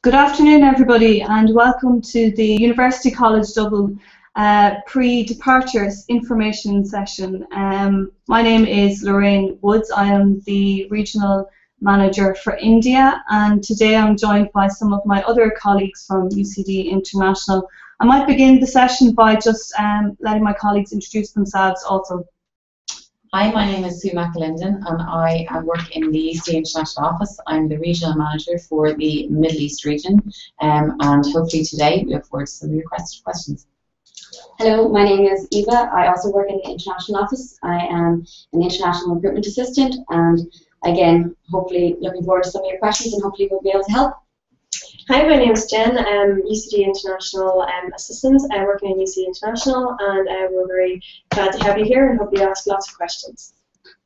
Good afternoon, everybody, and welcome to the University College Dublin Pre-Departure Information Session. My name is Lorraine Woods. I am the Regional Manager for India, and today I'm joined by some of my other colleagues from UCD International. I might begin the session by just letting my colleagues introduce themselves also. Hi, my name is Sue McAlinden and I work in the UCD International Office. I'm the Regional Manager for the Middle East region, and hopefully today we look forward to some of your questions. Hello, my name is Eva. I also work in the International Office. I am an International Recruitment Assistant, and again, hopefully looking forward to some of your questions and hopefully we'll be able to help. Hi, my name is Jen. I'm UCD International Assistant. I'm working in UCD International, and we're very glad to have you here and hope you ask lots of questions.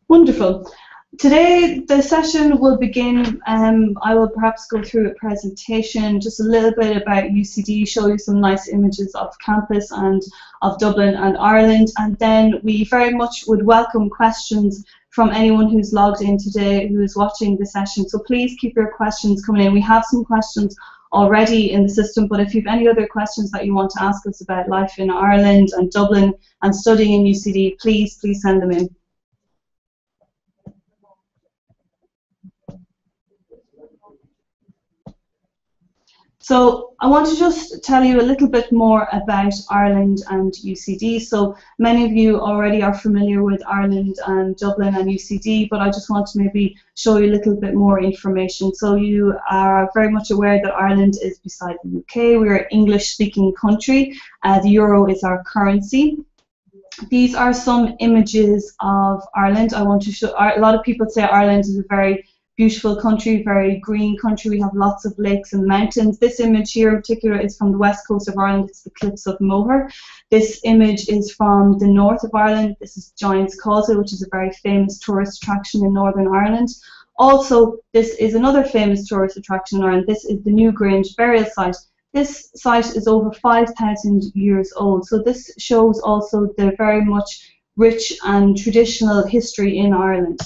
Wonderful. Today the session will begin. I will perhaps go through a presentation, just a little bit about UCD, show you some nice images of campus and of Dublin and Ireland, and then we very much would welcome questions from anyone who's logged in today, who is watching the session. So please keep your questions coming in. We have some questions already in the system, but if you have any other questions that you want to ask us about life in Ireland and Dublin and studying in UCD, please send them in. So I want to just tell you a little bit more about Ireland and UCD. So many of you already are familiar with Ireland and Dublin and UCD, but I just want to maybe show you a little bit more information. So you are very much aware that Ireland is beside the UK. We're an English-speaking country. The euro is our currency. These are some images of Ireland. I want to show. A lot of people say Ireland is a very beautiful country, very green country. We have lots of lakes and mountains. This image here in particular is from the west coast of Ireland. It's the Cliffs of Moher. This image is from the north of Ireland. This is Giant's Causeway, which is a very famous tourist attraction in Northern Ireland. Also, this is another famous tourist attraction in Ireland. This is the Newgrange burial site. This site is over 5,000 years old. So this shows also the very much rich and traditional history in Ireland.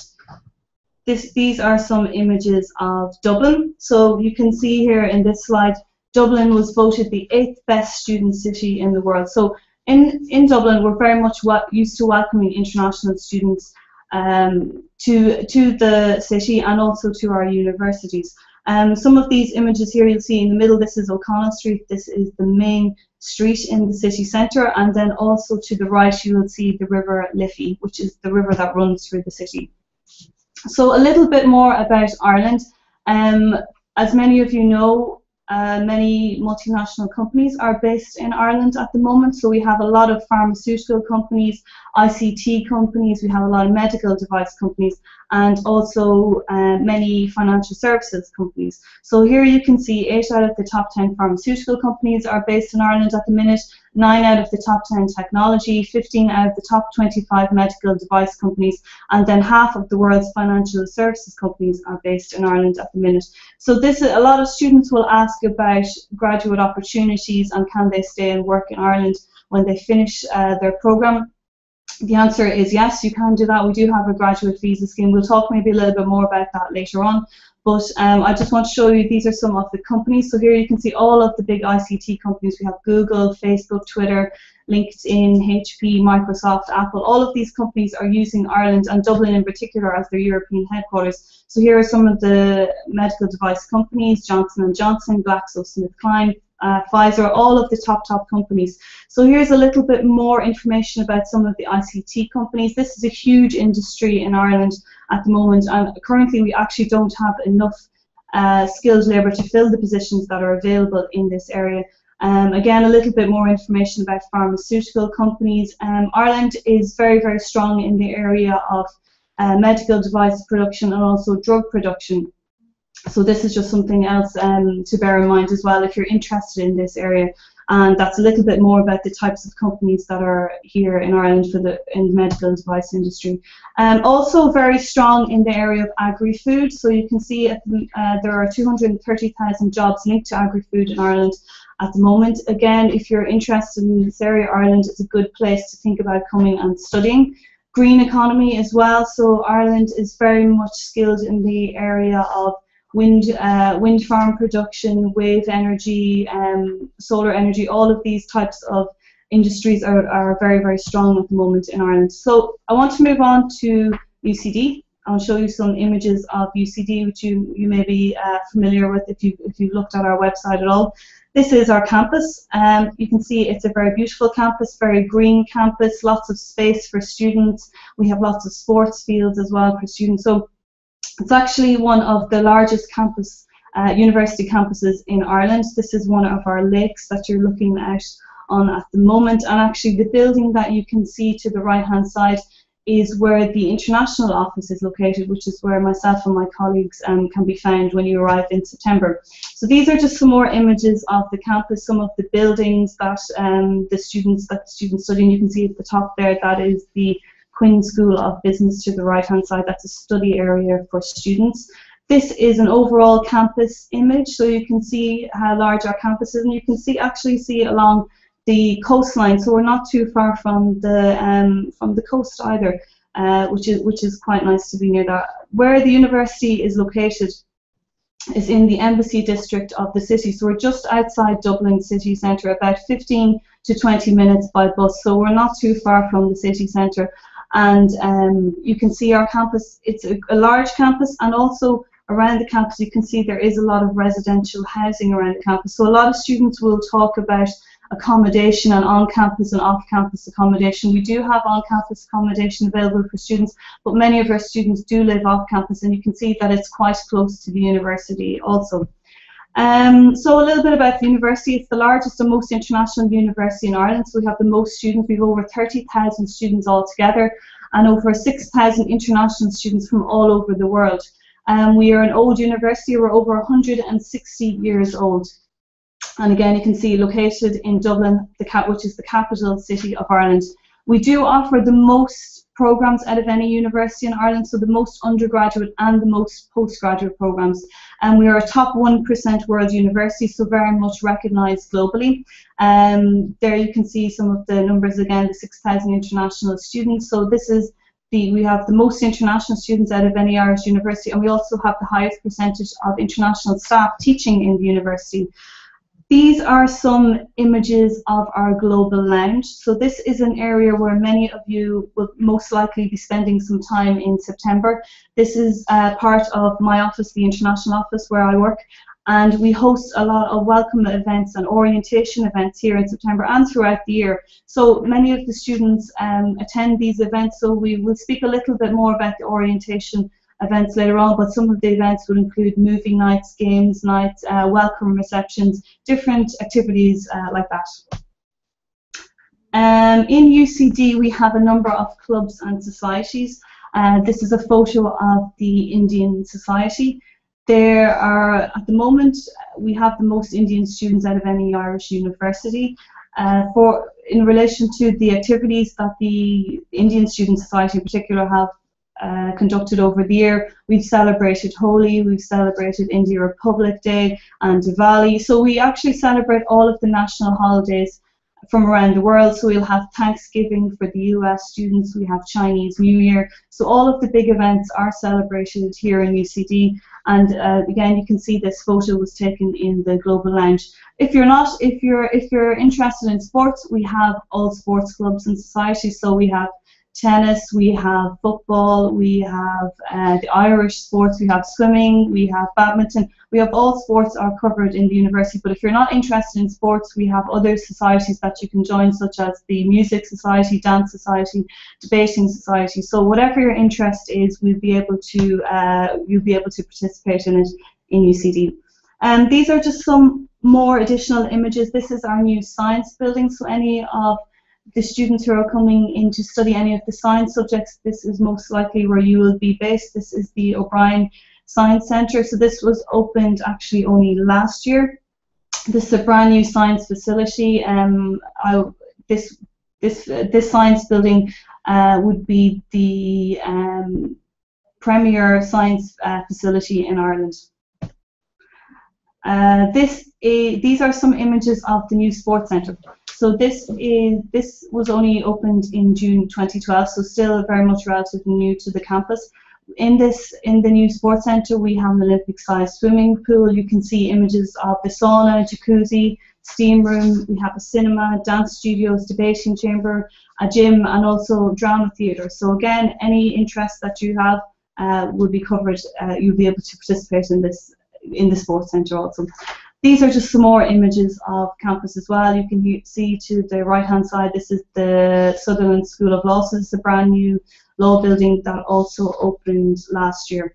These are some images of Dublin. So you can see here in this slide, Dublin was voted the 8th best student city in the world. So in Dublin, we're very much used to welcoming international students to the city and also to our universities. Some of these images here you'll see in the middle, this is O'Connell Street. This is the main street in the city centre, and then also to the right you will see the River Liffey, which is the river that runs through the city. So a little bit more about Ireland. As many of you know, many multinational companies are based in Ireland at the moment. So we have a lot of pharmaceutical companies, ICT companies, we have a lot of medical device companies, and also many financial services companies. So here you can see 8 out of the top 10 pharmaceutical companies are based in Ireland at the minute, 9 out of the top 10 technology, 15 out of the top 25 medical device companies, and then half of the world's financial services companies are based in Ireland at the minute. So a lot of students will ask about graduate opportunities and can they stay and work in Ireland when they finish their programme. The answer is yes, you can do that. We do have a graduate visa scheme. We'll talk maybe a little bit more about that later on. But I just want to show you, these are some of the companies. So here you can see all of the big ICT companies. We have Google, Facebook, Twitter, LinkedIn, HP, Microsoft, Apple. All of these companies are using Ireland and Dublin in particular as their European headquarters. So here are some of the medical device companies: Johnson & Johnson, GlaxoSmithKline, Pfizer, all of the top companies. So here's a little bit more information about some of the ICT companies. This is a huge industry in Ireland at the moment, and currently we actually don't have enough skilled labour to fill the positions that are available in this area. Again, a little bit more information about pharmaceutical companies. Ireland is very strong in the area of medical device production and also drug production. So this is just something else to bear in mind as well if you're interested in this area. And that's a little bit more about the types of companies that are here in Ireland in the medical device industry. Also very strong in the area of agri-food. So you can see there are 230,000 jobs linked to agri-food in Ireland at the moment. Again, if you're interested in this area, Ireland is a good place to think about coming and studying. Green economy as well. So Ireland is very much skilled in the area of wind farm production, wave energy, solar energy. All of these types of industries are very, very strong at the moment in Ireland. So I want to move on to UCD. I'll show you some images of UCD, which you may be familiar with if you've looked at our website at all. This is our campus. You can see it's a very beautiful campus, very green campus, lots of space for students. We have lots of sports fields as well for students. So it's actually one of the largest university campuses in Ireland. This is one of our lakes that you're looking on at the moment, and actually the building that you can see to the right hand side is where the international office is located, which is where myself and my colleagues can be found when you arrive in September. So these are just some more images of the campus, some of the buildings that the students study. And you can see at the top there, that is the Quinn School of Business to the right hand side. That's a study area for students. This is an overall campus image, so you can see how large our campus is, and you can actually see along the coastline, so we're not too far from the coast either, which is quite nice to be near that. Where the university is located is in the Embassy district of the city, so we're just outside Dublin city centre, about 15 to 20 minutes by bus, so we're not too far from the city centre. And you can see our campus, it's a large campus, and also around the campus you can see there is a lot of residential housing around the campus, so a lot of students will talk about accommodation and on-campus and off-campus accommodation. We do have on-campus accommodation available for students, but many of our students do live off-campus, and you can see that it's quite close to the university also. So a little bit about the university. It's the largest and most international university in Ireland, so we have the most students. We have over 30,000 students altogether, and over 6,000 international students from all over the world. We are an old university. We're over 160 years old. And again, you can see located in Dublin, which is the capital city of Ireland. We do offer the most programs out of any university in Ireland, so the most undergraduate and the most postgraduate programs. And we are a top 1% world university, so very much recognised globally. There you can see some of the numbers again, the 6,000 international students. So this is we have the most international students out of any Irish university, and we also have the highest percentage of international staff teaching in the university. These are some images of our global lounge. So this is an area where many of you will most likely be spending some time in September. This is part of my office, the international office where I work, and we host a lot of welcome events and orientation events here in September and throughout the year. So many of the students attend these events, so we will speak a little bit more about the orientation events later on, but some of the events will include movie nights, games nights, welcome receptions, different activities like that. In UCD we have a number of clubs and societies. This is a photo of the Indian Society. There are, at the moment, we have the most Indian students out of any Irish university. In relation to the activities that the Indian Student Society in particular have conducted over the year, we've celebrated Holi, we've celebrated India Republic Day and Diwali. So we actually celebrate all of the national holidays from around the world. So we'll have Thanksgiving for the US students, we have Chinese New Year. So all of the big events are celebrated here in UCD. And again, you can see this photo was taken in the Global Lounge. If you're interested in sports, we have all sports clubs and societies. So we have tennis, we have football, we have the Irish sports, we have swimming, we have badminton. We have all sports are covered in the university, but if you're not interested in sports, we have other societies that you can join, such as the Music Society, Dance Society, Debating Society. So whatever your interest is, you'll be able to participate in it in UCD. These are just some more additional images. This is our new science building, so any of the students who are coming in to study any of the science subjects, this is most likely where you will be based. This is the O'Brien Science Centre. So this was opened actually only last year. This is a brand new science facility. This science building would be the premier science facility in Ireland. These are some images of the new sports centre. So this was only opened in June 2012, so still very much relatively new to the campus. In the new sports centre, we have an Olympic-sized swimming pool. You can see images of the sauna, jacuzzi, steam room. We have a cinema, dance studios, debating chamber, a gym, and also drama theatre. So again, any interest that you have will be covered. You'll be able to participate in the sports centre also. These are just some more images of campus as well. You can see to the right-hand side, this is the Sutherland School of Law. So this is a brand new law building that also opened last year.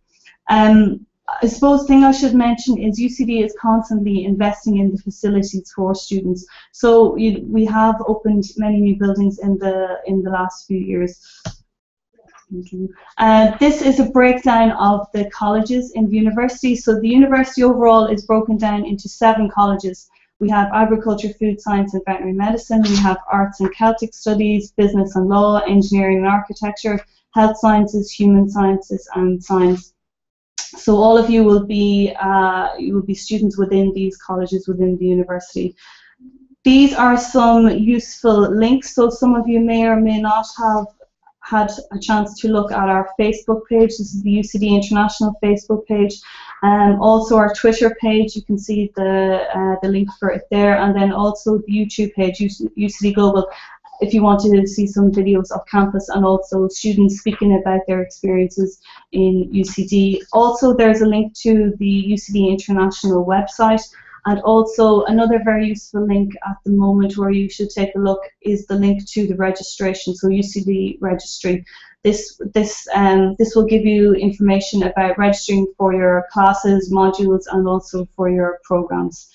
I suppose the thing I should mention is UCD is constantly investing in the facilities for students. So we have opened many new buildings in the last few years. This is a breakdown of the colleges in the university. So the university overall is broken down into 7 colleges. We have agriculture, food science and veterinary medicine. We have arts and Celtic studies, business and law, engineering and architecture, health sciences, human sciences and science. So all of you will be students within these colleges within the university. These are some useful links. So some of you may or may not have had a chance to look at our Facebook page. This is the UCD International Facebook page. Also our Twitter page, you can see the link for it there, and then also the YouTube page, UCD Global, if you want to see some videos of campus and also students speaking about their experiences in UCD. Also there's a link to the UCD International website. And also another very useful link at the moment where you should take a look is the link to the registration, so UCD registry. This will give you information about registering for your classes, modules, and also for your programs.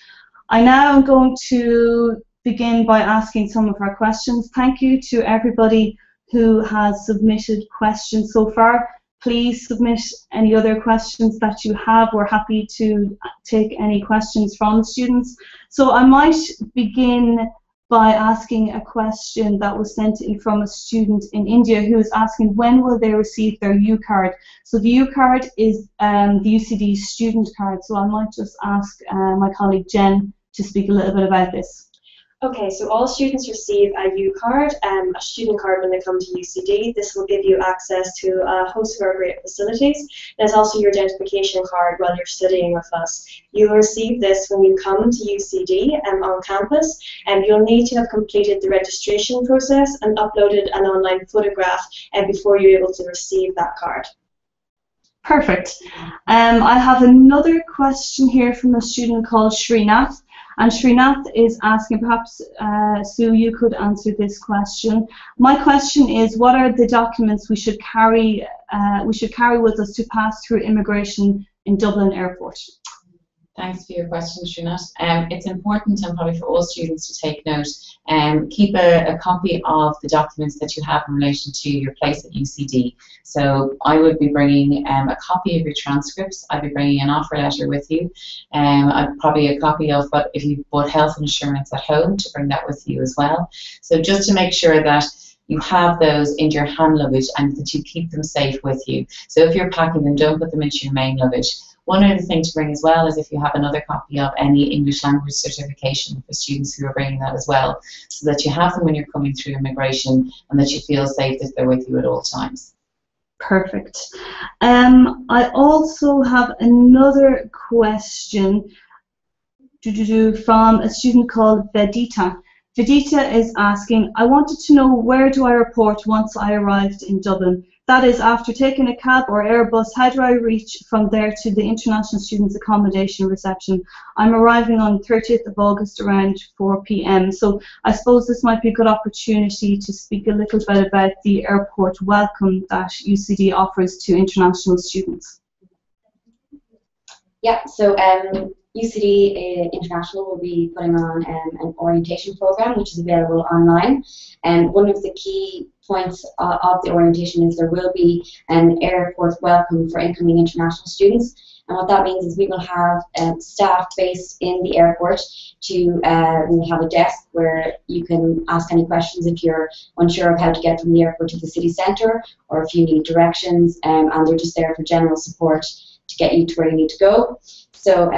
I now am going to begin by asking some of our questions. Thank you to everybody who has submitted questions so far. Please submit any other questions that you have. We're happy to take any questions from the students. So I might begin by asking a question that was sent in from a student in India who is asking when will they receive their U card. So the U card is the UCD student card. So I might just ask my colleague Jen to speak a little bit about this. Okay, so all students receive a U card, a student card when they come to UCD. This will give you access to a host of our great facilities. There's also your identification card while you're studying with us. You'll receive this when you come to UCD on campus, and you'll need to have completed the registration process and uploaded an online photograph before you're able to receive that card. Perfect. I have another question here from a student called Srinath. And Srinath is asking, perhaps Sue, you could answer this question. My question is, what are the documents we should carry with us to pass through immigration in Dublin Airport? Thanks for your question, Srinath. It's important, and probably for all students to take note, keep a copy of the documents that you have in relation to your place at UCD. So I would be bringing a copy of your transcripts. I'd be bringing an offer letter with you. Probably a copy of what, if you bought health insurance at home, to bring that with you as well. So just to make sure that you have those in your hand luggage and that you keep them safe with you. So if you're packing them, don't put them into your main luggage. One other thing to bring as well is if you have another copy of any English language certification for students who are bringing that as well, so that you have them when you're coming through immigration and that you feel safe that they're with you at all times. Perfect. I also have another question from a student called Vedita. Vedita is asking, I wanted to know, where do I report once I arrived in Dublin? That is, after taking a cab or Airbus, how do I reach from there to the International Students Accommodation Reception? I'm arriving on 30th of August around 4 p.m. So I suppose this might be a good opportunity to speak a little bit about the airport welcome that UCD offers to international students. Yeah, so UCD International will be putting on an orientation program which is available online, and one of the key points of the orientation is there will be an airport welcome for incoming international students, and what that means is we will have staff based in the airport we will have a desk where you can ask any questions if you're unsure of how to get from the airport to the city centre, or if you need directions, and they're just there for general support to get you to where you need to go. So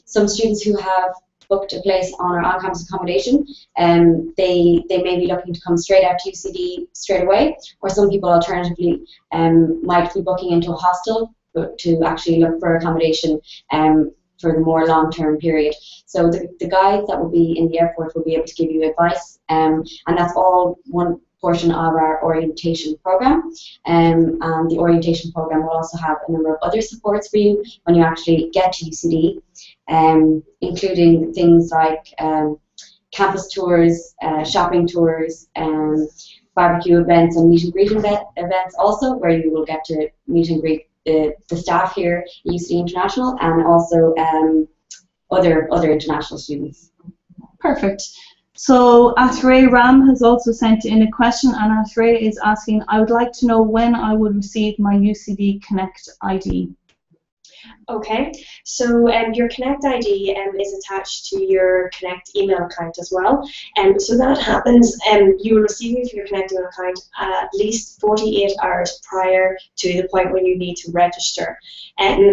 some students who have booked a place on our on-campus accommodation, they may be looking to come straight out to UCD straight away, or some people alternatively might be booking into a hostel to actually look for accommodation for the more long-term period. So the guides that will be in the airport will be able to give you advice, and that's all one portion of our orientation program. And the orientation program will also have a number of other supports for you when you actually get to UCD, including things like campus tours, shopping tours, barbecue events, and meet and greet events also, where you will get to meet and greet the staff here at UCD International, and also other international students. Perfect. So Athray Ram has also sent in a question, and Athray is asking, I would like to know when I would receive my UCD Connect ID. Okay, so your Connect ID is attached to your Connect email account as well. So that happens, you will receive your Connect email account at least 48 hours prior to the point when you need to register.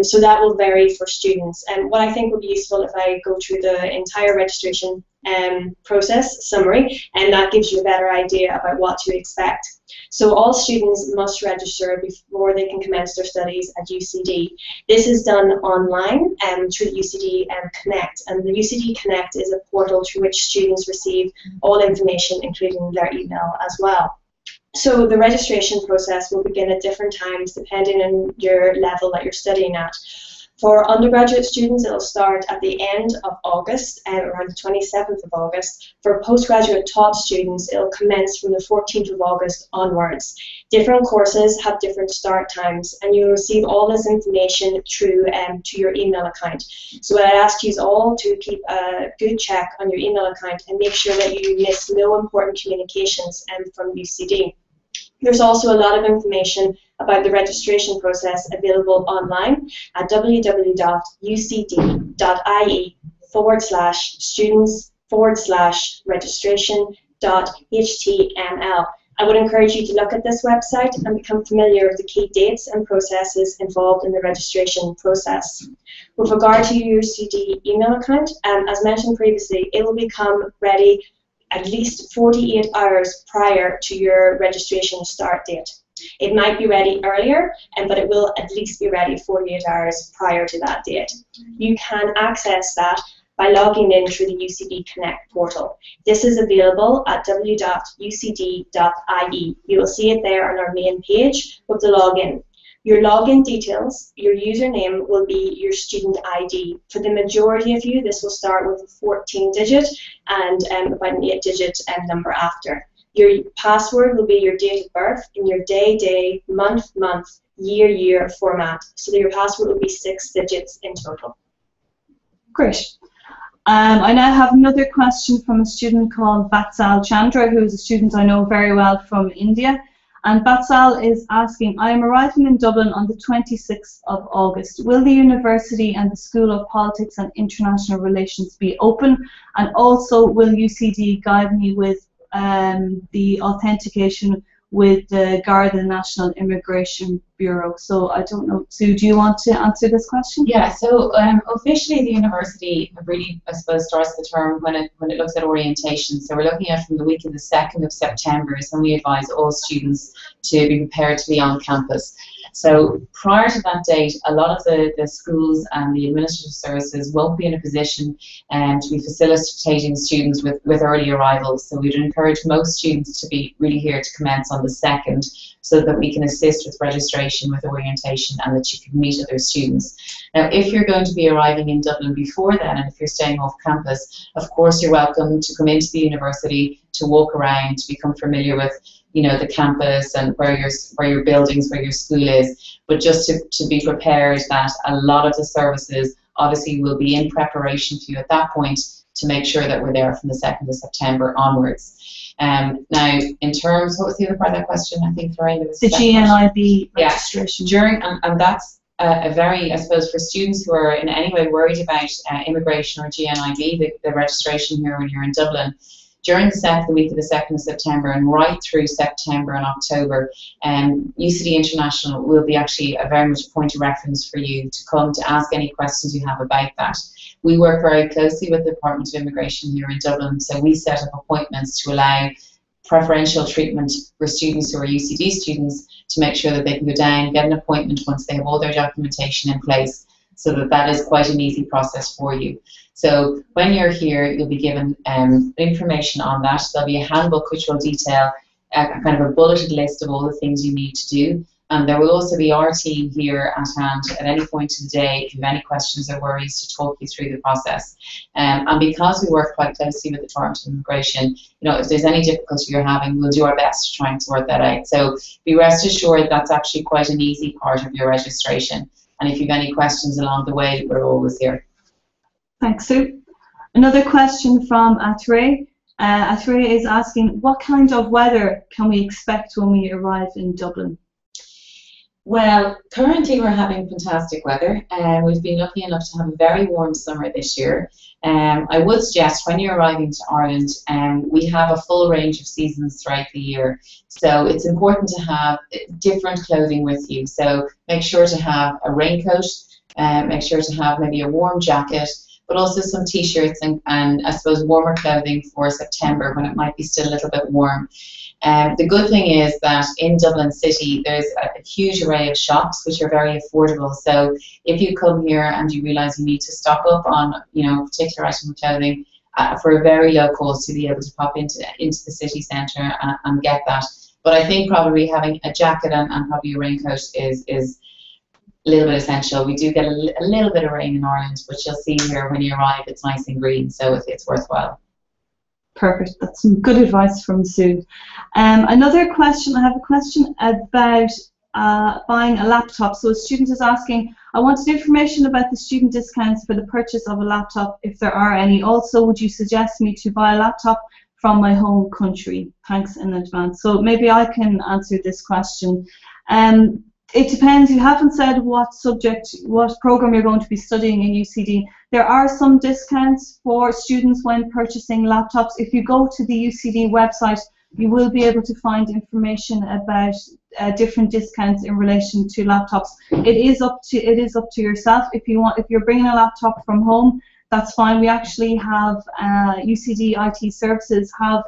So that will vary for students. And what I think would be useful if I go through the entire registration process summary, and that gives you a better idea about what to expect. So all students must register before they can commence their studies at UCD. This is done online through the UCD Connect, and the UCD Connect is a portal through which students receive all information, including their email as well. So the registration process will begin at different times depending on your level that you're studying at. For undergraduate students, it'll start at the end of August, around the 27th of August. For postgraduate taught students, it'll commence from the 14th of August onwards. Different courses have different start times, and you'll receive all this information through to your email account. So what I ask you is all to keep a good check on your email account and make sure that you miss no important communications from UCD. There's also a lot of information about the registration process available online at www.ucd.ie/students/registration.html. I would encourage you to look at this website and become familiar with the key dates and processes involved in the registration process. With regard to your UCD email account, as mentioned previously, it will become ready at least 48 hours prior to your registration start date. It might be ready earlier, but it will at least be ready 48 hours prior to that date. You can access that by logging in through the UCD Connect portal. This is available at www.ucd.ie. You will see it there on our main page with the login. Your login details, your username will be your student ID. For the majority of you, this will start with a 14-digit and about an 8-digit number after. Your password will be your date of birth in your day, month, year format. So that your password will be 6 digits in total. Great. I now have another question from a student called Vatsal Chandra, who is a student I know very well from India. And Vatsal is asking, I am arriving in Dublin on the 26th of August. Will the university and the School of Politics and International Relations be open? And also, will UCD guide me with the authentication with the Garda National Immigration Bureau? So I don't know, Sue, do you want to answer this question? Yeah, so officially the university really, I suppose, starts the term when it looks at orientation. So we're looking at from the week of the 2nd of September is when we advise all students to be prepared to be on campus. So prior to that date, a lot of the schools and the administrative services won't be in a position to be facilitating students with early arrivals. So we'd encourage most students to be really here to commence on the 2nd so that we can assist with registration, with orientation, and that you can meet other students. Now, if you're going to be arriving in Dublin before then, and if you're staying off campus, of course you're welcome to come into the university, to walk around, to become familiar with the campus and where your buildings, where your school is, but just to be prepared that a lot of the services obviously will be in preparation for you at that point to make sure that we're there from the 2nd of September onwards. Now, in terms, what was the other part of that question? I think Lorraine was the GNIB registration. Yeah, and that's a very, I suppose, for students who are in any way worried about immigration or GNIB, the registration here when you're in Dublin. during the week of the 2nd of September and right through September and October, UCD International will be actually a very much point of reference for you to come to ask any questions you have about that. We work very closely with the Department of Immigration here in Dublin, so we set up appointments to allow preferential treatment for students who are UCD students to make sure that they can go down, get an appointment once they have all their documentation in place, so that is quite an easy process for you. So when you're here, you'll be given information on that. There'll be a handbook which will detail kind of a bulleted list of all the things you need to do. And there will also be our team here at hand at any point in the day if you have any questions or worries to talk you through the process. And because we work quite closely with the Department of Immigration, you know, if there's any difficulty you're having, we'll do our best to try and sort that out. So be rest assured that's actually quite an easy part of your registration. And if you have any questions along the way, we're always here. Thanks, Sue. Another question from Atre. Atre is asking, what kind of weather can we expect when we arrive in Dublin? Well, currently we're having fantastic weather, and we've been lucky enough to have a very warm summer this year. I would suggest when you're arriving to Ireland, we have a full range of seasons throughout the year. So it's important to have different clothing with you. So make sure to have a raincoat, make sure to have maybe a warm jacket, but also some t-shirts and I suppose warmer clothing for September when it might be still a little bit warm. The good thing is that in Dublin City there's a huge array of shops which are very affordable. So if you come here and you realise you need to stock up on, you know, a particular item of clothing for a very low cost, to be able to pop into the city centre and get that. But I think probably having a jacket and probably a raincoat is a little bit essential. We do get a little bit of rain in Ireland, but you'll see here when you arrive it's nice and green, so it's worthwhile. Perfect. That's some good advice from Sue. Another question, I have a question about buying a laptop. So a student is asking, I wanted information about the student discounts for the purchase of a laptop, if there are any. Also, would you suggest me to buy a laptop from my home country? Thanks in advance. So maybe I can answer this question. It depends. You haven't said what subject, what program you're going to be studying in UCD. There are some discounts for students when purchasing laptops. If you go to the UCD website, you will be able to find information about different discounts in relation to laptops. It is up to yourself. If you're bringing a laptop from home, that's fine. We actually have UCD IT services have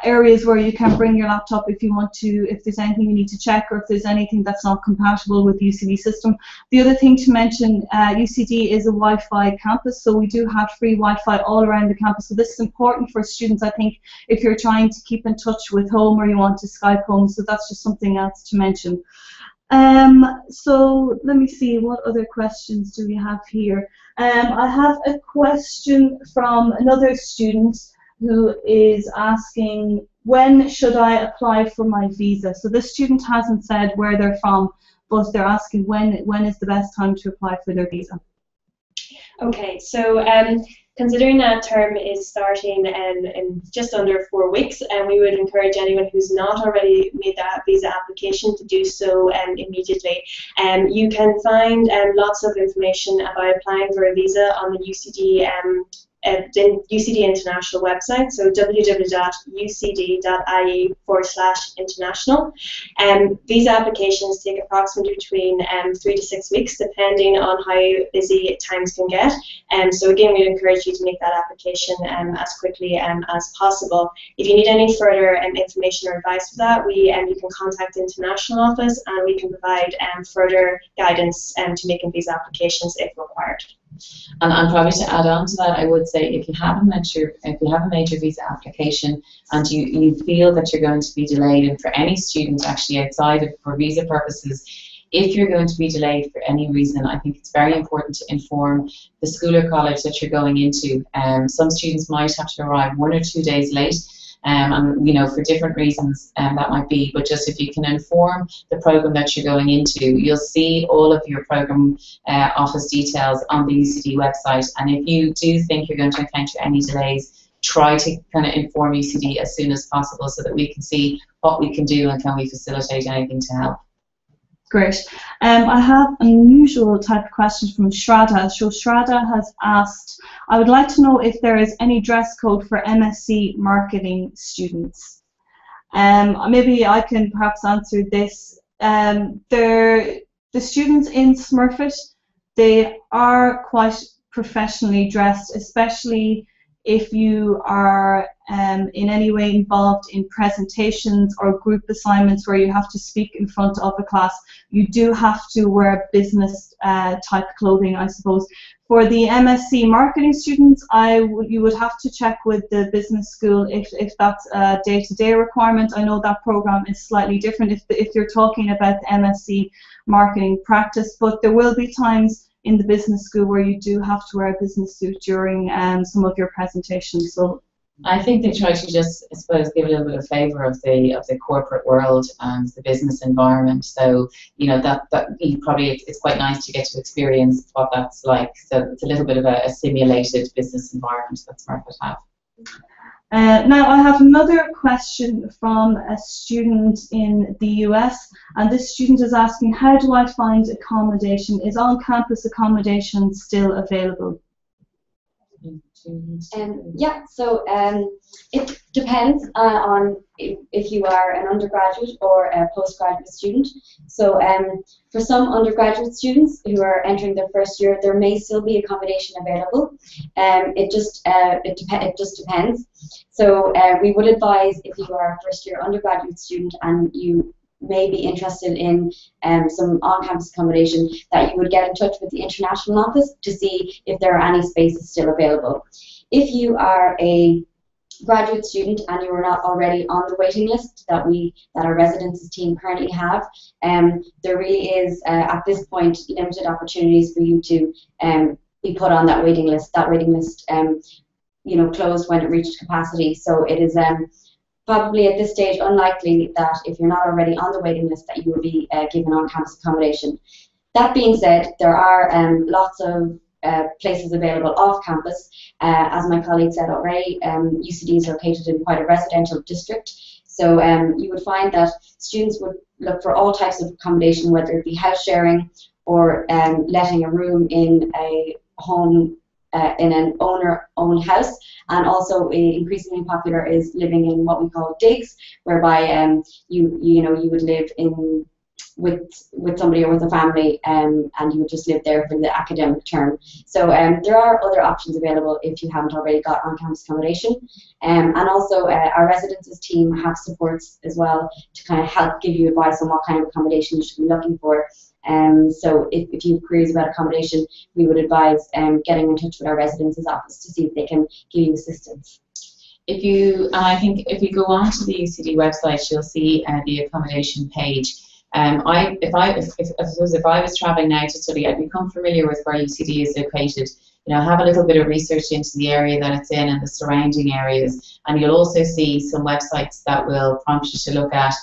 areas where you can bring your laptop if you want to, if there's anything you need to check or if there's anything that's not compatible with the UCD system. The other thing to mention, UCD is a Wi-Fi campus, so we do have free Wi-Fi all around the campus. So this is important for students, I think, if you're trying to keep in touch with home or you want to Skype home. So that's just something else to mention. So let me see, what other questions do we have here? I have a question from another student who is asking, when should I apply for my visa? So this student hasn't said where they're from, but they're asking when is the best time to apply for their visa. Okay, so considering that term is starting in just under 4 weeks, and we would encourage anyone who's not already made that visa application to do so immediately. You can find lots of information about applying for a visa on the UCD UCD International website, so www.ucd.ie/international. Visa applications take approximately between 3 to 6 weeks, depending on how busy times can get. So again, we'd encourage you to make that application as quickly as possible. If you need any further information or advice for that, you can contact the International Office, and we can provide further guidance to making visa applications if required. And probably to add on to that, I would say if you have a major visa application and you feel that you're going to be delayed, and for any student actually outside of for visa purposes, if you're going to be delayed for any reason, I think it's very important to inform the school or college that you're going into. Some students might have to arrive 1 or 2 days late. And you know, for different reasons that might be, but just if you can inform the program that you're going into, you'll see all of your program office details on the UCD website. And if you do think you're going to encounter any delays, try to kind of inform UCD as soon as possible so that we can see what we can do and can we facilitate anything to help. Great. I have an unusual type of question from Shraddha. So Shraddha has asked, I would like to know if there is any dress code for MSc marketing students. Maybe I can perhaps answer this. The students in Smurfit, they are quite professionally dressed, especially if you are in any way involved in presentations or group assignments where you have to speak in front of a class. You do have to wear business type clothing, I suppose. For the MSc marketing students, you would have to check with the business school if that's a day-to-day requirement. I know that program is slightly different if you're talking about the MSc marketing practice, but there will be times in the business school where you do have to wear a business suit during some of your presentations. So I think they try to just, I suppose, give a little bit of flavour of the corporate world and the business environment. So you know that you probably, it's quite nice to get to experience what that's like. So it's a little bit of a simulated business environment that Smurfit have. Now I have another question from a student in the US, and this student is asking, how do I find accommodation? Is on-campus accommodation still available? Yeah, so it depends on if you are an undergraduate or a postgraduate student. So for some undergraduate students who are entering their first year, there may still be accommodation available. It just depends. So we would advise, if you are a first year undergraduate student and you may be interested in some on-campus accommodation, that you would get in touch with the international office to see if there are any spaces still available. If you are a graduate student and you are not already on the waiting list that our residences team currently have, there really is at this point limited opportunities for you to be put on that waiting list. That waiting list, closed when it reached capacity. So it is probably at this stage unlikely that if you're not already on the waiting list that you will be given on-campus accommodation. That being said, there are lots of places available off-campus. As my colleague said already, UCD is located in quite a residential district, so you would find that students would look for all types of accommodation, whether it be house sharing or letting a room in a home in an owner-owned house, and also increasingly popular is living in what we call digs, whereby you would live in with somebody or with a family, and you would just live there for the academic term. So there are other options available if you haven't already got on-campus accommodation, and also our residences team have supports as well to kind of help give you advice on what kind of accommodation you should be looking for. So if you have queries about accommodation, we would advise getting in touch with our residences office to see if they can give you assistance. I think if you go on to the UCD website, you'll see the accommodation page. If I was traveling now to study, I'd become familiar with where UCD is located. Have a little bit of research into the area that it's in and the surrounding areas, and you'll also see some websites that will prompt you to look at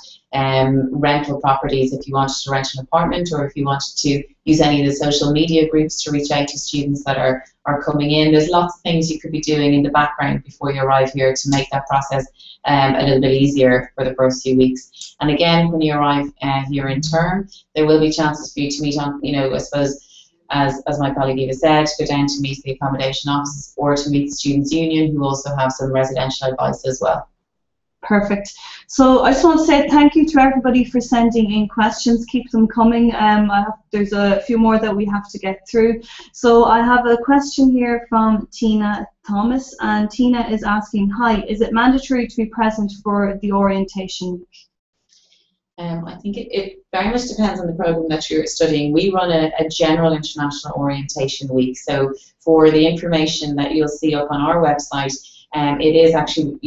rental properties if you wanted to rent an apartment, or if you wanted to use any of the social media groups to reach out to students that are coming in. There's lots of things you could be doing in the background before you arrive here to make that process a little bit easier for the first few weeks. And again, when you arrive here in term, there will be chances for you to meet on, I suppose, as my colleague Eva said, to go down to meet the accommodation office or to meet the Students' Union, who also have some residential advice as well. Perfect. So I just want to say thank you to everybody for sending in questions. Keep them coming. There's a few more that we have to get through. So I have a question here from Tina Thomas, and Tina is asking, hi, is it mandatory to be present for the orientation week? I think it very much depends on the program that you're studying. We run a general international orientation week. So for the information that you'll see up on our website, it is actually,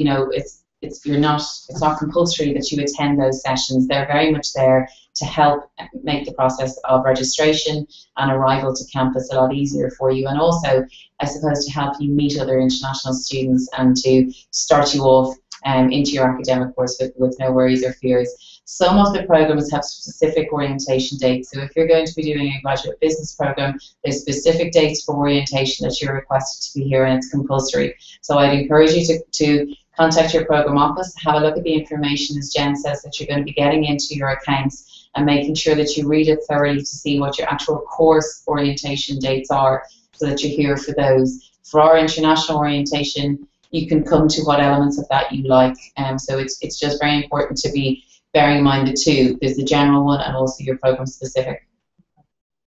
it's not compulsory that you attend those sessions. They're very much there to help make the process of registration and arrival to campus a lot easier for you, and also, I suppose, to help you meet other international students and to start you off into your academic course with no worries or fears. Some of the programs have specific orientation dates, so if you're going to be doing a graduate business program, there's specific dates for orientation that you're requested to be here, and it's compulsory. So I'd encourage you to contact your program office, have a look at the information, as Jen says, that you're going to be getting into your accounts, and making sure that you read it thoroughly to see what your actual course orientation dates are, so that you're here for those. For our international orientation, you can come to what elements of that you like. So it's just very important to be bearing in mind the two. There's the general one and also your program specific.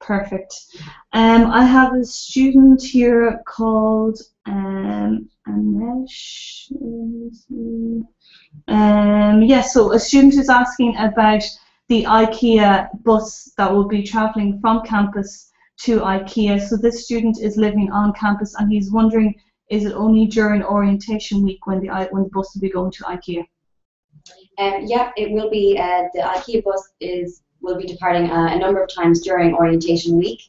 Perfect. I have a student here called Anesh. So a student is asking about the IKEA bus that will be travelling from campus to IKEA. So this student is living on campus and he's wondering, is it only during orientation week when the bus will be going to IKEA? Yeah, it will be. The IKEA bus will be departing a number of times during orientation week.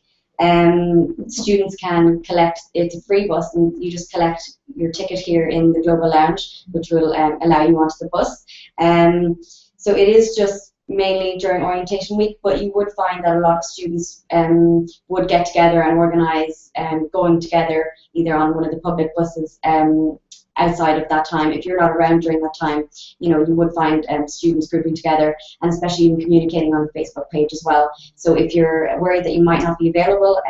Students can collect, it's a free bus, and you just collect your ticket here in the Global Lounge, which will allow you onto the bus. So it is just mainly during orientation week, but you would find that a lot of students would get together and organise going together either on one of the public buses outside of that time. If you're not around during that time, you would find students grouping together, and especially even communicating on the Facebook page as well. So if you're worried that you might not be available,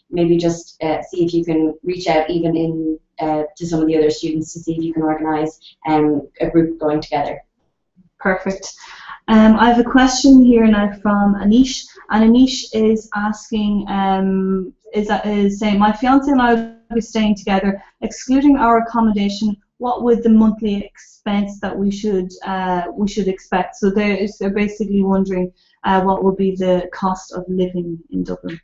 maybe just see if you can reach out even to some of the other students to see if you can organise a group going together. Perfect. I have a question here now from Anish, and Anish is asking, is saying, my fiance and I will be staying together, excluding our accommodation. What would the monthly expense that we should expect? So they're basically wondering what will be the cost of living in Dublin.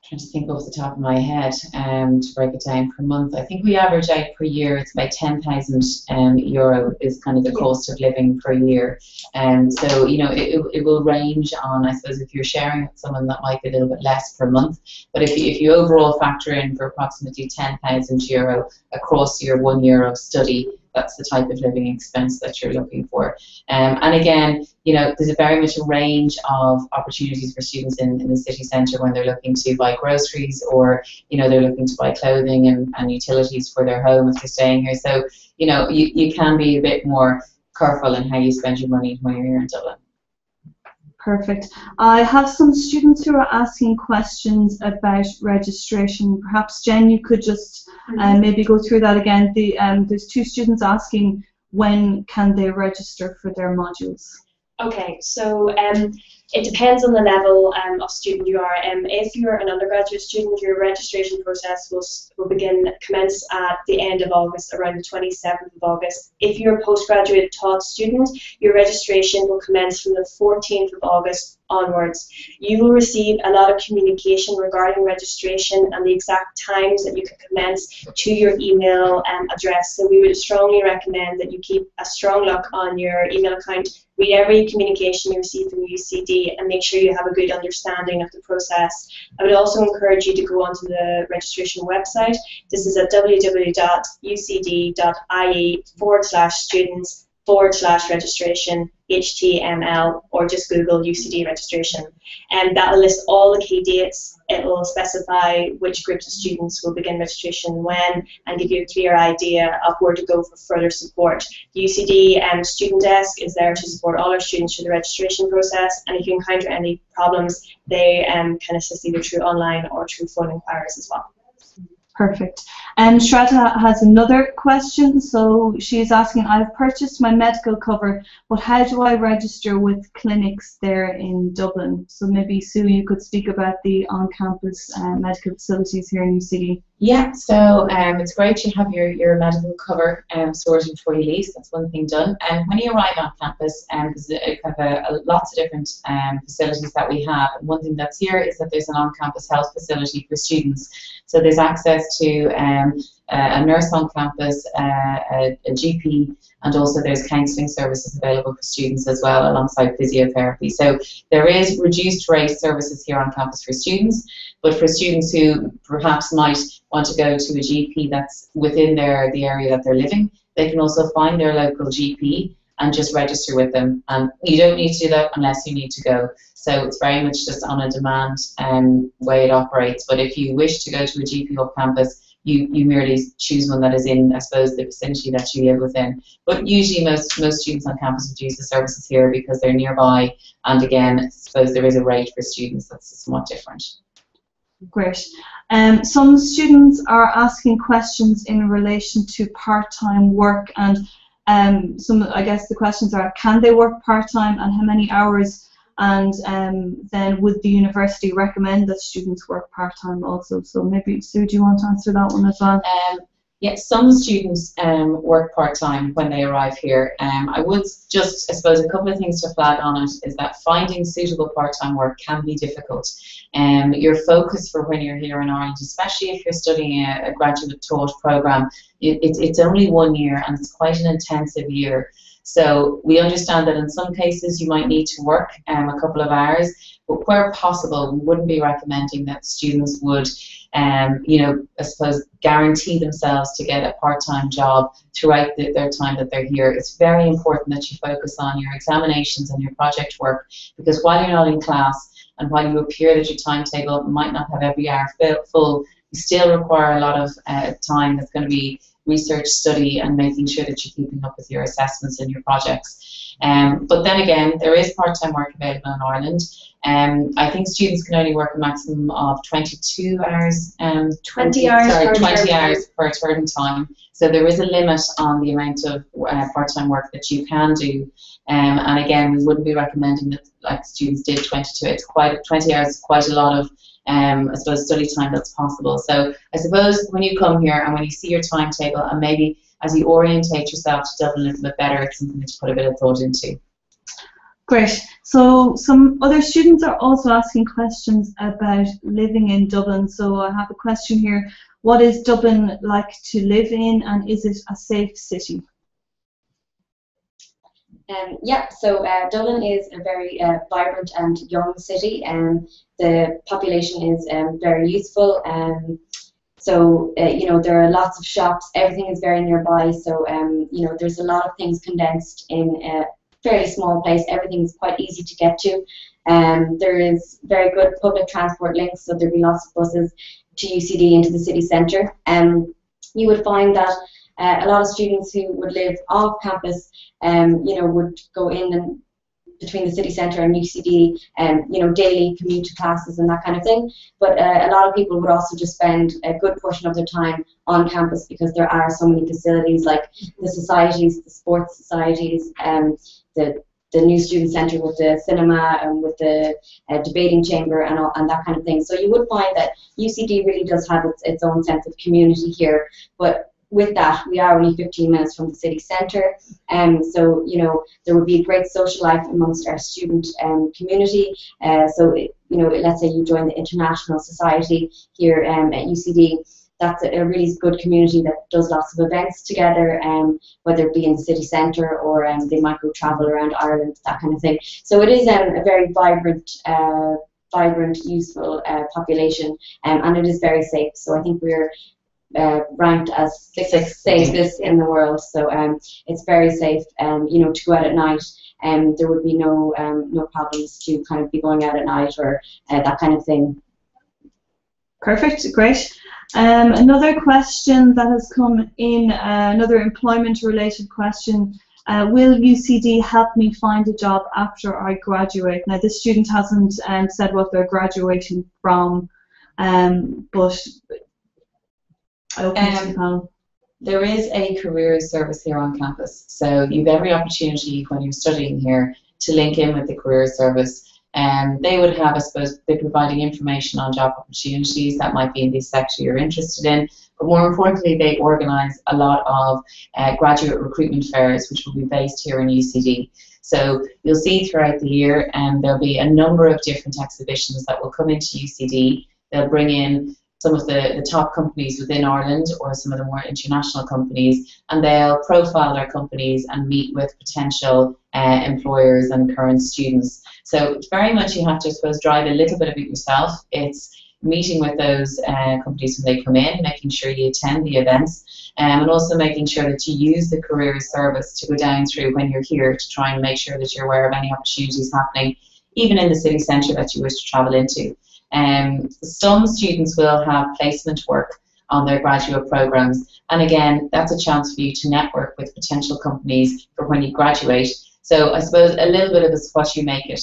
Trying to think off the top of my head to break it down per month. I think we average out per year, it's about 10,000 euro is kind of the cost of living per year. So it will range on, I suppose, if you're sharing with someone, that might be a little bit less per month. But if you overall factor in for approximately 10,000 euro across your 1 year of study, that's the type of living expense that you're looking for. And again, there's a very much a range of opportunities for students in the city centre when they're looking to buy groceries, or they're looking to buy clothing and utilities for their home if they're staying here. So you can be a bit more careful in how you spend your money when you're here in Dublin. Perfect. I have some students who are asking questions about registration. Perhaps Jen, you could just maybe go through that again. There's 2 students asking when can they register for their modules. Okay, so it depends on the level of student you are. If you're an undergraduate student, your registration process will commence at the end of August, around the 27th of August. If you're a postgraduate taught student, your registration will commence from the 14th of August onwards. You will receive a lot of communication regarding registration and the exact times that you can commence to your email address. So we would strongly recommend that you keep a strong look on your email account, read every communication you receive from UCD, and make sure you have a good understanding of the process. I would also encourage you to go onto the registration website. This is at www.ucd.ie/students/registration HTML, or just Google UCD registration, and that will list all the key dates. It will specify which groups of students will begin registration when, and give you a clear idea of where to go for further support. The UCD student desk is there to support all our students through the registration process, and if you encounter any problems, they can assist either through online or through phone inquiries as well. Perfect. And Shraddha has another question. So she's asking, I've purchased my medical cover, but how do I register with clinics there in Dublin? So maybe Sue, you could speak about the on-campus medical facilities here in UCD. Yeah, so it's great to have your medical cover sorted before you leave. That's one thing done. And when you arrive on campus, there's lots of different facilities that we have. And one thing that's here is that there's an on-campus health facility for students. So there's access to a nurse on campus, a GP, and also there's counselling services available for students as well, alongside physiotherapy. So there is reduced rate services here on campus for students, but for students who perhaps might want to go to a GP that's within the area that they're living, they can also find their local GP and just register with them. And you don't need to do that unless you need to go. So it's very much just on a demand way it operates. But if you wish to go to a GP off campus, you merely choose one that is in, I suppose, the vicinity that you live within. But usually most students on campus would use the services here because they're nearby, and again, I suppose there is a rate for students that's somewhat different. Great. Some students are asking questions in relation to part-time work, and I guess the questions are, can they work part-time and how many hours, and then would the university recommend that students work part-time also? So maybe, Sue, do you want to answer that one as well? Yeah, some students work part-time when they arrive here. I would just, I suppose, a couple of things to flag on it is that finding suitable part-time work can be difficult. Your focus for when you're here in Ireland, especially if you're studying a graduate taught programme, it's only 1 year and it's quite an intensive year. So we understand that in some cases you might need to work a couple of hours, but where possible, we wouldn't be recommending that students would you know, I suppose, guarantee themselves to get a part-time job throughout their time that they're here. It's very important that you focus on your examinations and your project work, because while you're not in class and while you appear that your timetable might not have every hour full, you still require a lot of time that's going to be research, study, and making sure that you're keeping up with your assessments and your projects. But then again, there is part-time work available in Ireland. I think students can only work a maximum of 22 hours, 20 hours per term time. So there is a limit on the amount of part-time work that you can do. And again, we wouldn't be recommending that like students did 22. It's 20 hours is quite a lot of I suppose study time that's possible. So I suppose when you come here and when you see your timetable and maybe as you orientate yourself to Dublin a little bit better, it's something to put a bit of thought into. Great. So some other students are also asking questions about living in Dublin. So I have a question here. What is Dublin like to live in, and is it a safe city? Yeah, so Dublin is a very vibrant and young city, and the population is very youthful. So you know, there are lots of shops. Everything is very nearby. So you know, there's a lot of things condensed in a fairly small place. Everything's quite easy to get to. There is very good public transport links. So there'll be lots of buses to UCD into the city centre. You would find that a lot of students who would live off campus, you know, would go in and between the city centre and UCD, you know, daily commute to classes and that kind of thing. But a lot of people would also just spend a good portion of their time on campus because there are so many facilities like the societies, the sports societies, the new student centre with the cinema and with the debating chamber and that kind of thing. So you would find that UCD really does have its own sense of community here. But with that, we are only 15 minutes from the city centre, so you know, there would be a great social life amongst our student community. So you know, let's say you join the International Society here at UCD. That's a really good community that does lots of events together, whether it be in the city centre or they might go travel around Ireland, that kind of thing. So it is a very vibrant, useful population, and it is very safe. So I think we're ranked as sixth safest in the world, so it's very safe. You know, to go out at night, there would be no problems to kind of be going out at night or that kind of thing. Perfect, great. Another question that has come in, another employment-related question. Will UCD help me find a job after I graduate? Now, this student hasn't said what they're graduating from, but there is a careers service here on campus, so you have every opportunity when you're studying here to link in with the careers service. And they would have, I suppose, they're providing information on job opportunities that might be in the sector you're interested in. But more importantly, they organise a lot of graduate recruitment fairs, which will be based here in UCD. So you'll see throughout the year, and there'll be a number of different exhibitions that will come into UCD. They'll bring in some of the top companies within Ireland or some of the more international companies, and they'll profile their companies and meet with potential employers and current students. So it's very much, you have to, I suppose, drive a little bit of it yourself. It's meeting with those companies when they come in, making sure you attend the events, and also making sure that you use the careers service to go down through when you're here to try and make sure that you're aware of any opportunities happening, even in the city centre that you wish to travel into. Some students will have placement work on their graduate programs. And again, that's a chance for you to network with potential companies for when you graduate. So I suppose a little bit of it's what you make it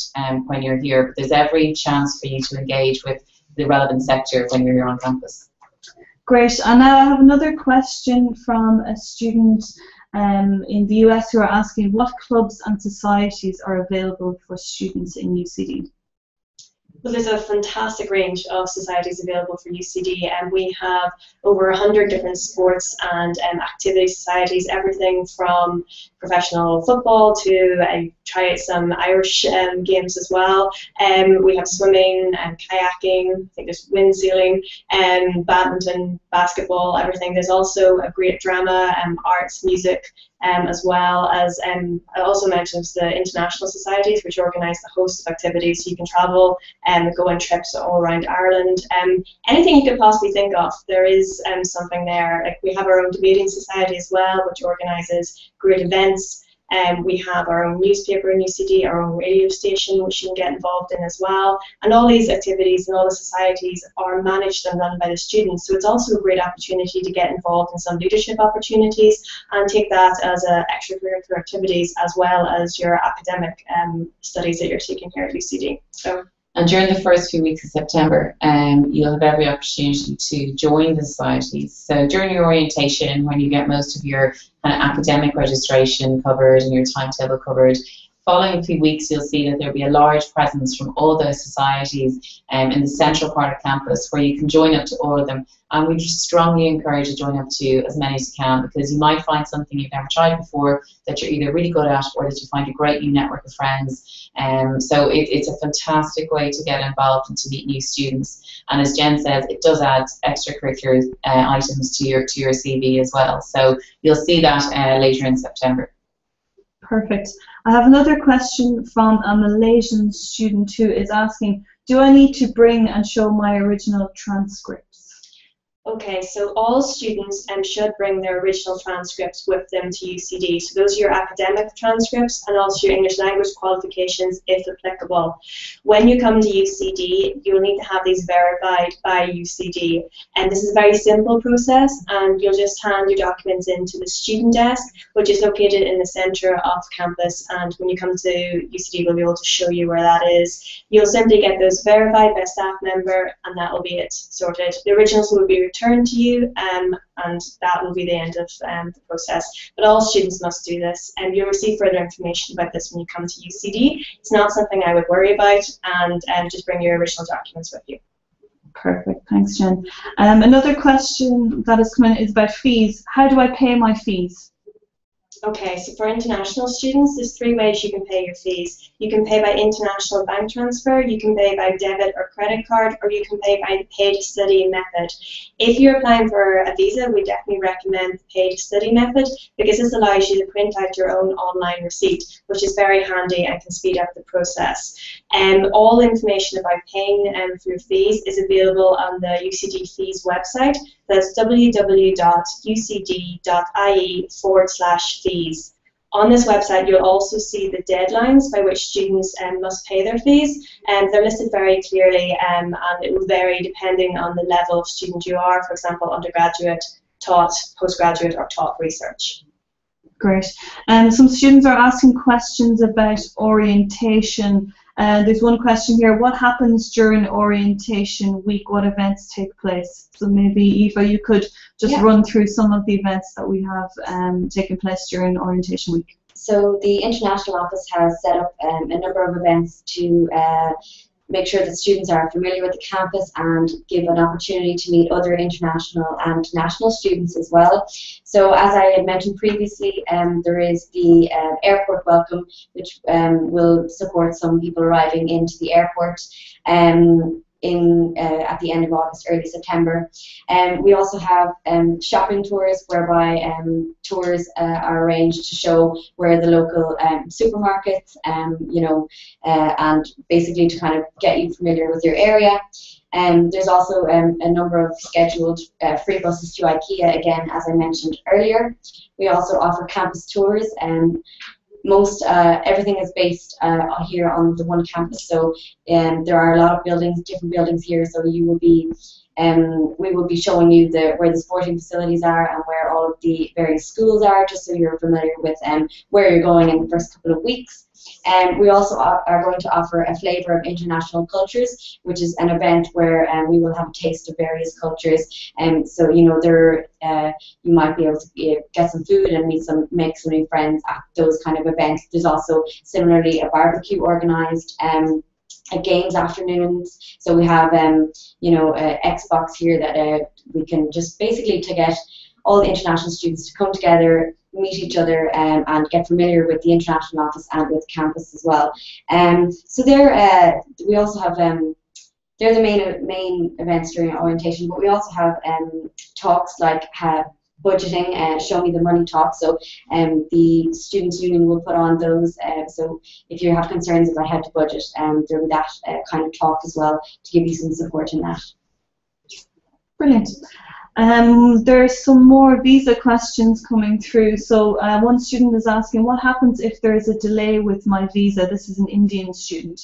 when you're here, but there's every chance for you to engage with the relevant sector when you're here on campus. Great. And now I have another question from a student in the US who are asking what clubs and societies are available for students in UCD. Well, there's a fantastic range of societies available for UCD, and we have over 100 different sports and activity societies, everything from professional football to try out some Irish games as well. We have swimming and kayaking, I think there's windsealing, badminton, basketball, everything. There's also a great drama, arts, music, as well as I also mentioned the international societies, which organise a host of activities. So you can travel and go on trips all around Ireland. Anything you could possibly think of, there is something there. Like we have our own debating society as well, which organises great events. We have our own newspaper in UCD, our own radio station, which you can get involved in as well. And all these activities and all the societies are managed and run by the students. So it's also a great opportunity to get involved in some leadership opportunities and take that as extracurricular activities as well as your academic studies that you're taking here at UCD. And during the first few weeks of September, you'll have every opportunity to join the societies. So during your orientation, when you get most of your kind of academic registration covered and your timetable covered, following a few weeks, you'll see that there'll be a large presence from all those societies in the central part of campus where you can join up to all of them. And we just strongly encourage you to join up to as many as you can, because you might find something you've never tried before that you're either really good at or that you find a great new network of friends. So it's a fantastic way to get involved and to meet new students. And as Jen says, it does add extracurricular items to your CV as well. So you'll see that later in September. Perfect. I have another question from a Malaysian student who is asking, do I need to bring and show my original transcripts? Okay, so all students should bring their original transcripts with them to UCD. So those are your academic transcripts and also your English language qualifications if applicable. When you come to UCD, you'll need to have these verified by UCD. And this is a very simple process, and you'll just hand your documents into the student desk, which is located in the centre of campus. And when you come to UCD, we'll be able to show you where that is. You'll simply get those verified by a staff member, and that will be it sorted. The originals will be returned to you, and that will be the end of the process. But all students must do this, and you'll receive further information about this when you come to UCD. It's not something I would worry about, and just bring your original documents with you. Perfect, thanks Jen. Another question that has come in is about fees. How do I pay my fees? Okay, so for international students, there's 3 ways you can pay your fees. You can pay by international bank transfer, you can pay by debit or credit card, or you can pay by the pay to study method. If you're applying for a visa, we definitely recommend the pay to study method, because this allows you to print out your own online receipt, which is very handy and can speed up the process. All information about paying for your fees is available on the UCD fees website. That's www.ucd.ie/fees. On this website, you'll also see the deadlines by which students must pay their fees, and they're listed very clearly, and it will vary depending on the level of student you are. For example, undergraduate, taught, postgraduate, or taught research. Great. Some students are asking questions about orientation. There's one question here, what happens during orientation week? What events take place? So maybe Eva, you could just run through some of the events that we have taking place during orientation week. So the International Office has set up a number of events to make sure that students are familiar with the campus and give an opportunity to meet other international and national students as well. So as I had mentioned previously, there is the airport welcome, which will support some people arriving into the airport at the end of August, early September. We also have shopping tours, whereby tours are arranged to show where the local supermarkets, and basically to kind of get you familiar with your area. There's also a number of scheduled free buses to IKEA, again, as I mentioned earlier. We also offer campus tours, and everything is based here on the one campus, so there are a lot of buildings, different buildings here, so you will be We will be showing you where the sporting facilities are and where all of the various schools are, just so you're familiar with where you're going in the first couple of weeks. We also are going to offer a flavour of international cultures, which is an event where we will have a taste of various cultures. So you know, you might be able to get some food and make some new friends at those kind of events. There's also similarly a barbecue organised. Games afternoons. So we have you know, Xbox here that we can just basically to get all the international students to come together, meet each other, and get familiar with the international office and with campus as well. So we also have they're the main events during orientation, but we also have talks like budgeting, show me the money talk. So the Students' Union will put on those. So if you have concerns about how to budget, there'll be that kind of talk as well to give you some support in that. Brilliant. There's some more visa questions coming through. So one student is asking, what happens if there is a delay with my visa? This is an Indian student.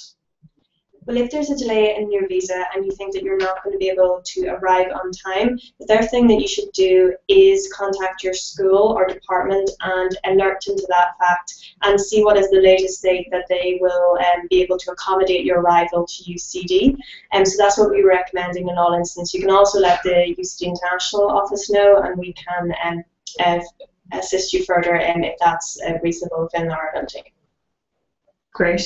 Well, if there's a delay in your visa and you think that you're not going to be able to arrive on time, the third thing that you should do is contact your school or department and alert them to that fact and see what is the latest date that they will be able to accommodate your arrival to UCD. So that's what we're recommending in all instances. You can also let the UCD International office know, and we can assist you further if that's reasonable within our ability. Great.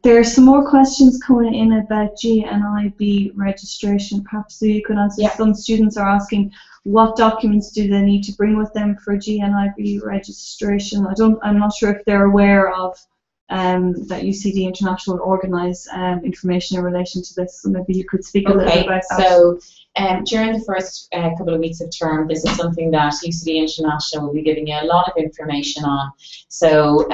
There's some more questions coming in about GNIB registration. Perhaps you could answer. Yeah. Some students are asking, what documents do they need to bring with them for GNIB registration? I'm not sure if they're aware of that UCD International organise information in relation to this. So maybe you could speak a little bit about that. So during the first couple of weeks of term, this is something that UCD International will be giving you a lot of information on. So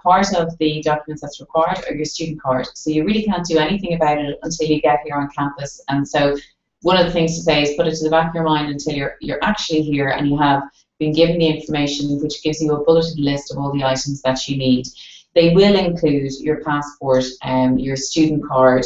part of the documents that's required are your student card. So you really can't do anything about it until you get here on campus. And so one of the things to say is put it to the back of your mind until you're actually here and you have been given the information, which gives you a bulleted list of all the items that you need. They will include your passport, your student card,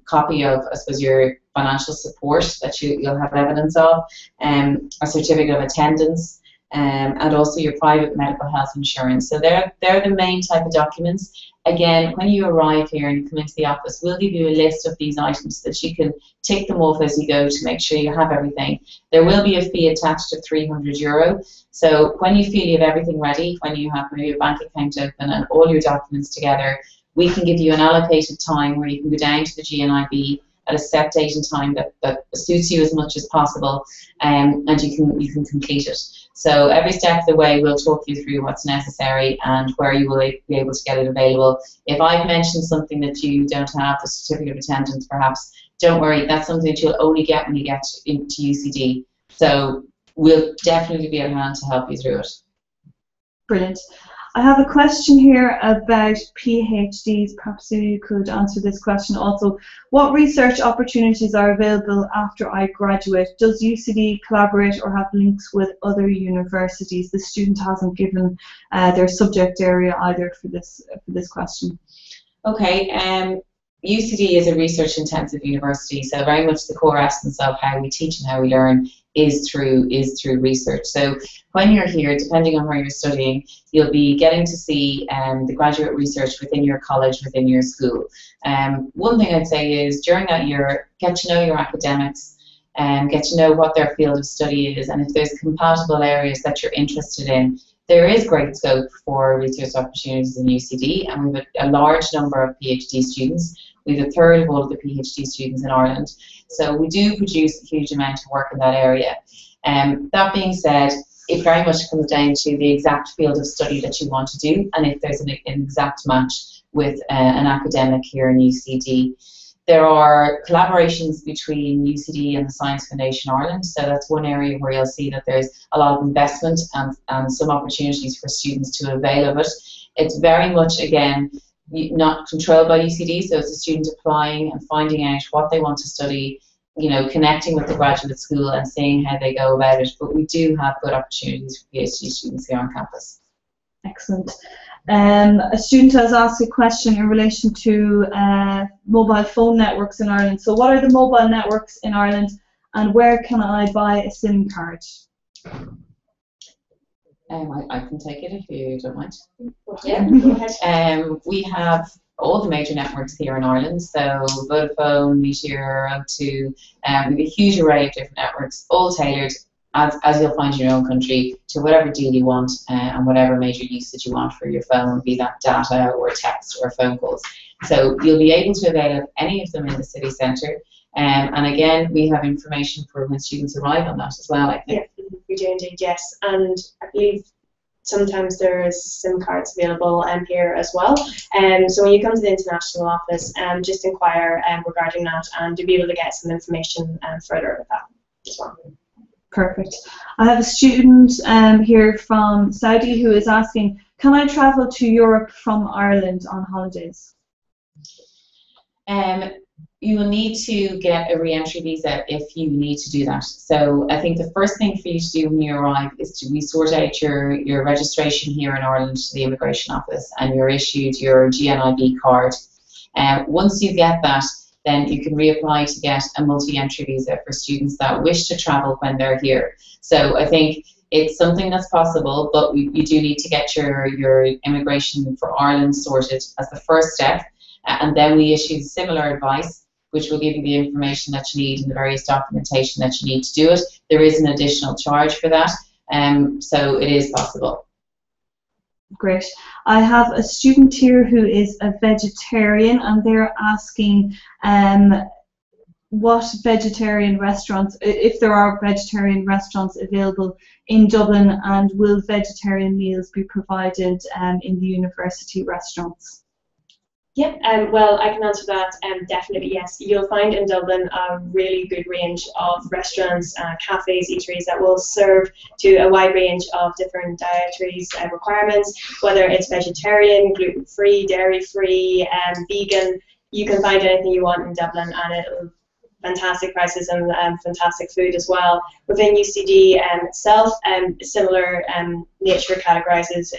copy of, I suppose, your financial support that you'll have evidence of, a certificate of attendance, and also your private medical health insurance. So they're the main type of documents. Again, when you arrive here and you come into the office, we'll give you a list of these items so that you can tick them off as you go to make sure you have everything. There will be a fee attached of €300. So when you feel you have everything ready, when you have maybe a bank account open and all your documents together, we can give you an allocated time where you can go down to the GNIB at a set date and time that suits you as much as possible, and you can complete it. So every step of the way we'll talk you through what's necessary and where you will be able to get it available. If I've mentioned something that you don't have, the certificate of attendance perhaps, don't worry, that's something that you'll only get when you get into UCD. So we'll definitely be at hand to help you through it. Brilliant. I have a question here about PhDs. Perhaps you could answer this question also. What research opportunities are available after I graduate? Does UCD collaborate or have links with other universities? The student hasn't given their subject area either for this question. Okay. UCD is a research-intensive university, so very much the core essence of how we teach and how we learn is through research. So when you're here, depending on where you're studying, you'll be getting to see the graduate research within your college, within your school. One thing I'd say is during that year, get to know your academics and get to know what their field of study is, and if there's compatible areas that you're interested in. There is great scope for research opportunities in UCD, and we have a large number of PhD students. We have a third of all of the PhD students in Ireland. So we do produce a huge amount of work in that area. That being said, it very much comes down to the exact field of study that you want to do, and if there's an exact match with an academic here in UCD. There are collaborations between UCD and the Science Foundation Ireland, so that's one area where you'll see that there's a lot of investment and some opportunities for students to avail of it. It's very much, again, not controlled by UCD, so it's a student applying and finding out what they want to study, you know, connecting with the graduate school and seeing how they go about it. But we do have good opportunities for PhD students here on campus. Excellent. A student has asked a question in relation to mobile phone networks in Ireland. So what are the mobile networks in Ireland, and where can I buy a SIM card? I can take it if you don't mind. Yeah, go ahead. We have all the major networks here in Ireland, so Vodafone, Meteor, O2, we have a huge array of different networks, all tailored, as you'll find in your own country, to whatever deal you want and whatever major usage you want for your phone, be that data or text or phone calls. So you'll be able to avail of any of them in the city centre. And again, we have information for when students arrive on that as well, I think. Yeah, we do indeed, yes. And I believe sometimes there's SIM cards available here as well. So when you come to the international office, just inquire regarding that, and you'll be able to get some information further about that as well. Perfect. I have a student here from Saudi who is asking, can I travel to Europe from Ireland on holidays? You will need to get a re-entry visa if you need to do that. So I think the first thing for you to do when you arrive is to sort out your registration here in Ireland to the immigration office, and you're issued your GNIB card. Once you get that, then you can reapply to get a multi-entry visa for students that wish to travel when they're here. So I think it's something that's possible, but you do need to get your immigration for Ireland sorted as the first step, and then we issue similar advice, which will give you the information that you need and the various documentation that you need to do it. There is an additional charge for that, so it is possible. Great. I have a student here who is a vegetarian, and they're asking what vegetarian restaurants, if there are vegetarian restaurants available in Dublin, and will vegetarian meals be provided in the university restaurants? Yeah, well, I can answer that. Definitely, yes. You'll find in Dublin a really good range of restaurants, cafes, eateries that will serve to a wide range of different dietary requirements, whether it's vegetarian, gluten-free, dairy-free, vegan. You can find anything you want in Dublin, and it'll fantastic prices and fantastic food as well. Within UCD itself, similar nature categorises.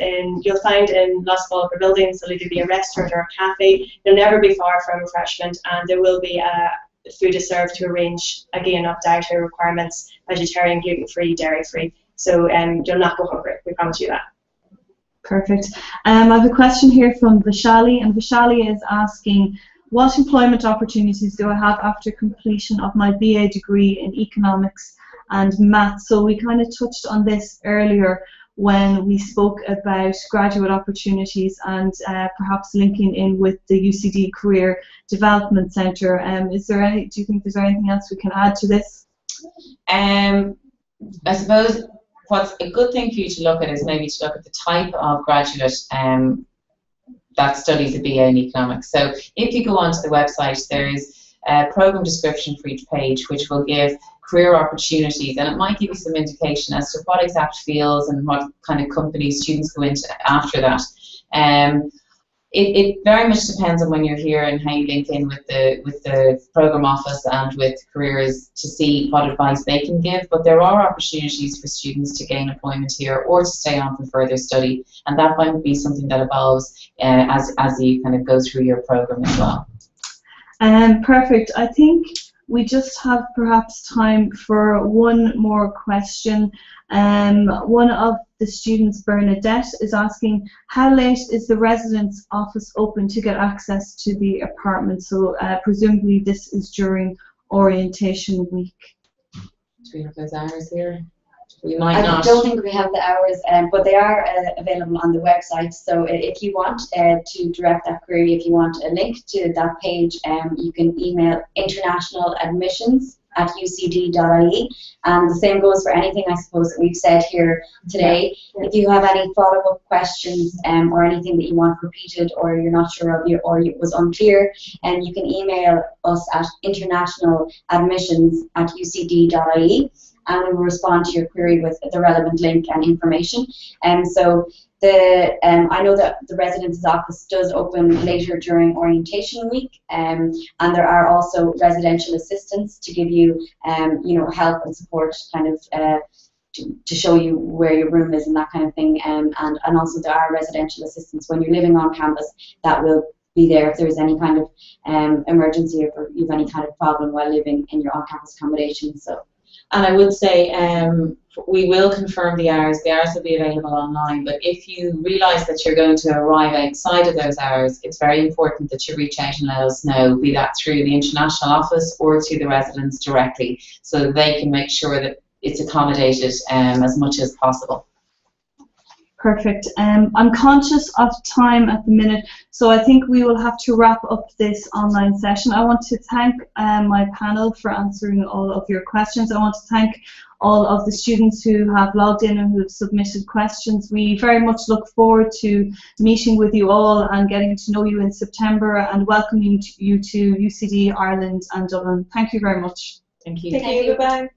You'll find in lots of other buildings there'll either be a restaurant or a cafe. You'll never be far from refreshment, and there will be food is served to a range again of dietary requirements: vegetarian, gluten-free, dairy-free. So you'll not go hungry. We promise you that. Perfect. I have a question here from Vishali, and Vishali is asking, what employment opportunities do I have after completion of my BA degree in economics and maths? So we kind of touched on this earlier when we spoke about graduate opportunities and perhaps linking in with the UCD Career Development Centre. Do you think there's anything else we can add to this? I suppose what's a good thing for you to look at is maybe to look at the type of graduate that studies a BA in economics. So if you go onto the website, there is a program description for each page, which will give career opportunities, and it might give you some indication as to what exact fields and what kind of companies students go into after that. It very much depends on when you're here and how you link in with the program office and with careers to see what advice they can give. But there are opportunities for students to gain employment here or to stay on for further study, and that might be something that evolves as you kind of go through your program as well. Perfect. I think we just have perhaps time for one more question. One of the students, Bernadette, is asking, how late is the residence office open to get access to the apartment? So presumably this is during orientation week. Do we have those hours here? We might I not. don't think we have the hours, but they are available on the website. So if you want to direct that query, if you want a link to that page, you can email internationaladmissions@ucd.ie. And the same goes for anything, I suppose, that we've said here today. Yeah. If you have any follow-up questions or anything that you want repeated, or you're not sure of, or it was unclear, you can email us at internationaladmissions@ucd.ie. and we will respond to your query with the relevant link and information. So I know that the residence office does open later during orientation week, and there are also residential assistants to give you, help and support kind of to show you where your room is and that kind of thing. And also there are residential assistants when you're living on campus that will be there if there's any kind of emergency or if you have any kind of problem while living in your on-campus accommodation. So. And I would say we will confirm the hours. The hours will be available online, but if you realise that you're going to arrive outside of those hours, it's very important that you reach out and let us know, be that through the international office or to the residents directly, so that they can make sure that it's accommodated as much as possible. Perfect. I'm conscious of time at the minute, so I think we will have to wrap up this online session. I want to thank my panel for answering all of your questions. I want to thank all of the students who have logged in and who have submitted questions. We very much look forward to meeting with you all and getting to know you in September and welcoming you to UCD Ireland and Dublin. Thank you very much. Thank you. Thank you. Goodbye.